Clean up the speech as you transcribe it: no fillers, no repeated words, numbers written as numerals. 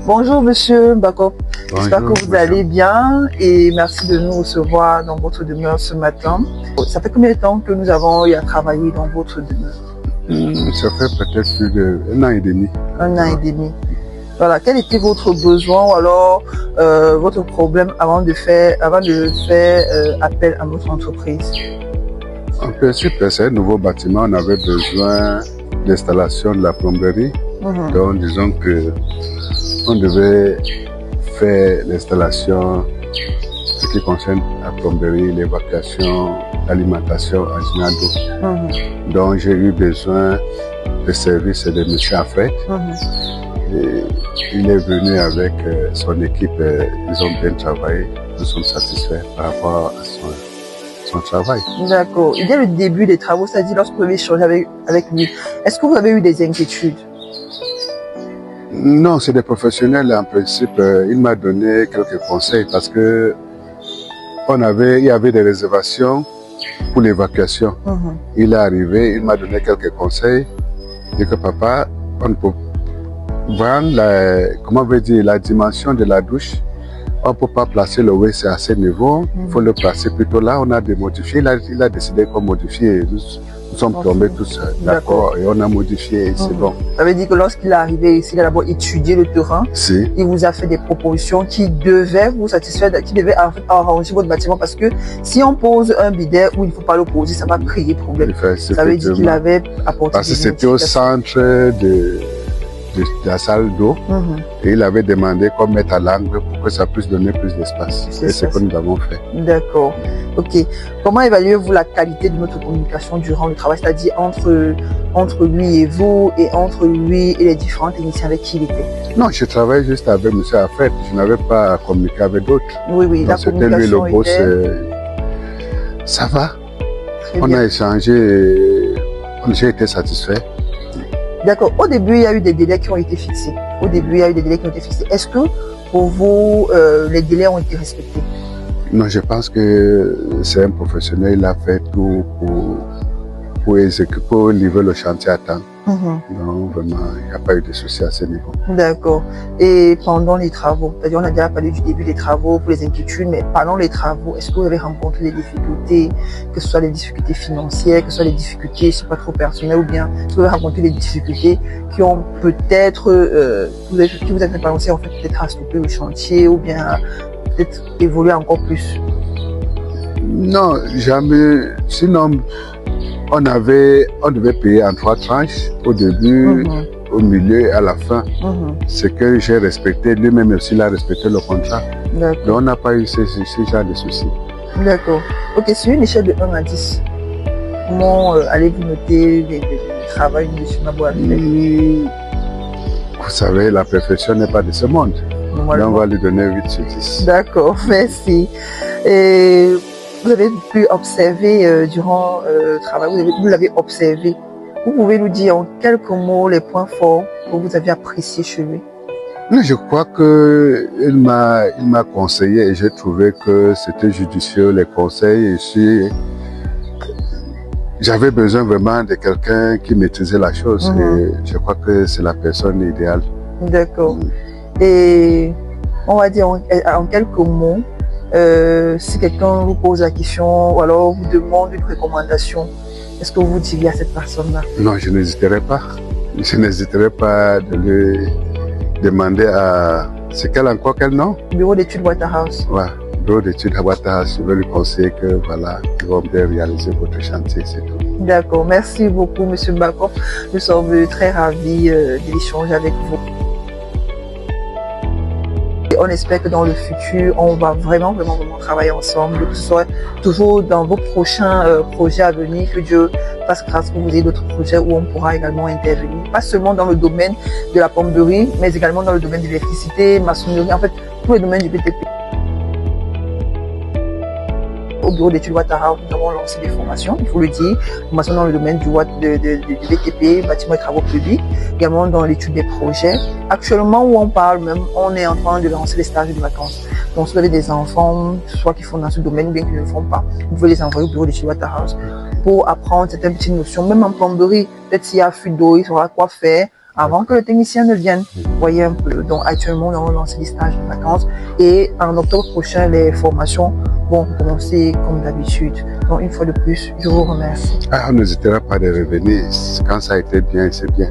Bonjour Monsieur Mbako, j'espère que vous Bonjour. allez bien et merci de nous recevoir dans votre demeure ce matin. Ça fait combien de temps que nous avons eu à travailler dans votre demeure? Ça fait peut-être plus d'un an et demi. Un an et demi. Voilà, quel était votre besoin ou alors votre problème avant de faire appel à notre entreprise? En principe, c'est un nouveau bâtiment, on avait besoin d'installation de la plomberie. Donc disons que on devait faire l'installation, ce qui concerne la plomberie, l'évacuation, l'alimentation en général d'eau. Donc j'ai eu besoin de services de M. Afret. Et il est venu avec son équipe, ils ont bien travaillé, nous sommes satisfaits par rapport à son travail. D'accord. Dès le début des travaux, c'est-à-dire lorsque vous avez échangé avec lui, est-ce que vous avez eu des inquiétudes? Non, c'est des professionnels en principe. Il m'a donné quelques conseils parce que il y avait des réservations pour l'évacuation. Il est arrivé, il m'a donné quelques conseils. Il dit que papa, on ne peut voir la dimension de la douche. On ne peut pas placer le WC à ce niveau. Il faut le placer plutôt là. On a modifié. Il a décidé qu'on modifie. Nous sommes tombés tous d'accord et on a modifié et c'est bon. Ça veut dire que lorsqu'il est arrivé ici, il a d'abord étudié le terrain. Si. Il vous a fait des propositions qui devaient vous satisfaire, qui devaient en fait arranger votre bâtiment parce que si on pose un bidet où il ne faut pas le poser, ça va créer problème. Ça veut dire qu'il avait apporté parce que c'était au centre de la salle d'eau et il avait demandé qu'on mette à l'angle pour que ça puisse donner plus d'espace. Et c'est ce que nous avons fait. D'accord. Ok. Comment évaluez-vous la qualité de notre communication durant le travail, c'est-à-dire entre lui et vous et entre lui et les différents techniciens avec qui il était? Non, je travaillais juste avec M. Afret. Je n'avais pas à communiquer avec d'autres. Oui, la c'était lui le boss. Ça va. On a échangé et j'ai été satisfait. D'accord. Au début, il y a eu des délais qui ont été fixés. Est-ce que pour vous, les délais ont été respectés? Non, je pense que c'est un professionnel. Il a fait tout pour livrer le chantier à temps. Donc, vraiment, il n'y a pas eu de soucis à ce niveau. D'accord. Et pendant les travaux, c'est-à-dire on a déjà parlé du début des travaux, pour les inquiétudes, mais pendant les travaux, est-ce que vous avez rencontré des difficultés, que ce soit des difficultés financières, que ce soit des difficultés, c'est pas trop personnel, ou bien est-ce que vous avez rencontré des difficultés qui ont peut-être, qui vous ont pensé en fait peut-être à stopper le chantier, ou bien peut-être évoluer encore plus? Non, jamais. Sinon, on devait payer en 3 tranches, au début, au milieu et à la fin. Ce que j'ai respecté, lui-même aussi, il a respecté le contrat. Donc on n'a pas eu ce genre de soucis. D'accord. Ok, sur une échelle de 1 à 10, comment allez-vous noter le travail de M. Mabouafé? Vous savez, la perfection n'est pas de ce monde. Donc on va lui donner 8 sur 10. D'accord, merci. Et vous avez pu observer durant le travail, vous l'avez observé. Vous pouvez nous dire en quelques mots les points forts que vous avez appréciés chez lui? Je crois qu'il m'a conseillé et j'ai trouvé que c'était judicieux les conseils. Et j'avais besoin vraiment de quelqu'un qui maîtrisait la chose et je crois que c'est la personne idéale. D'accord. Et on va dire en quelques mots, si quelqu'un vous pose la question ou alors vous demande une recommandation, est-ce que vous diriez à cette personne-là? Non, je n'hésiterai pas. Je n'hésiterai pas de lui demander à... C'est encore quel nom? Bureau d'études Waterhouse. Ouais, bureau d'études Waterhouse. Je vais lui conseiller que voilà, ils vont bien réaliser votre chantier, c'est tout. D'accord, merci beaucoup M. Mbako. Nous sommes très ravis d'échanger avec vous. On espère que dans le futur, on va vraiment travailler ensemble, que ce soit toujours dans vos prochains projets à venir, que Dieu fasse grâce que vous ayez d'autres projets où on pourra également intervenir, pas seulement dans le domaine de la plomberie, mais également dans le domaine de l'électricité, maçonnerie, en fait, tous les domaines du BTP. Au bureau d'études Waterhouse, nous avons lancé des formations, il faut le dire, formation dans le domaine du BTP, bâtiment et travaux publics, également dans l'étude des projets. Actuellement, où on parle même, on est en train de lancer les stages de vacances. Donc, si vous avez des enfants, soit qui font dans ce domaine ou bien qui ne le font pas, vous pouvez les envoyer au bureau d'études Waterhouse pour apprendre certaines petites notions, même en plomberie. Peut-être s'il y a fuite d'eau, il saura quoi faire avant que le technicien ne vienne. Vous voyez un peu. Donc actuellement, on a lancé les stages de vacances et en octobre prochain, les formations vont commencer comme d'habitude. Donc une fois de plus, je vous remercie. On n'hésitera pas de revenir. Quand ça a été bien, c'est bien.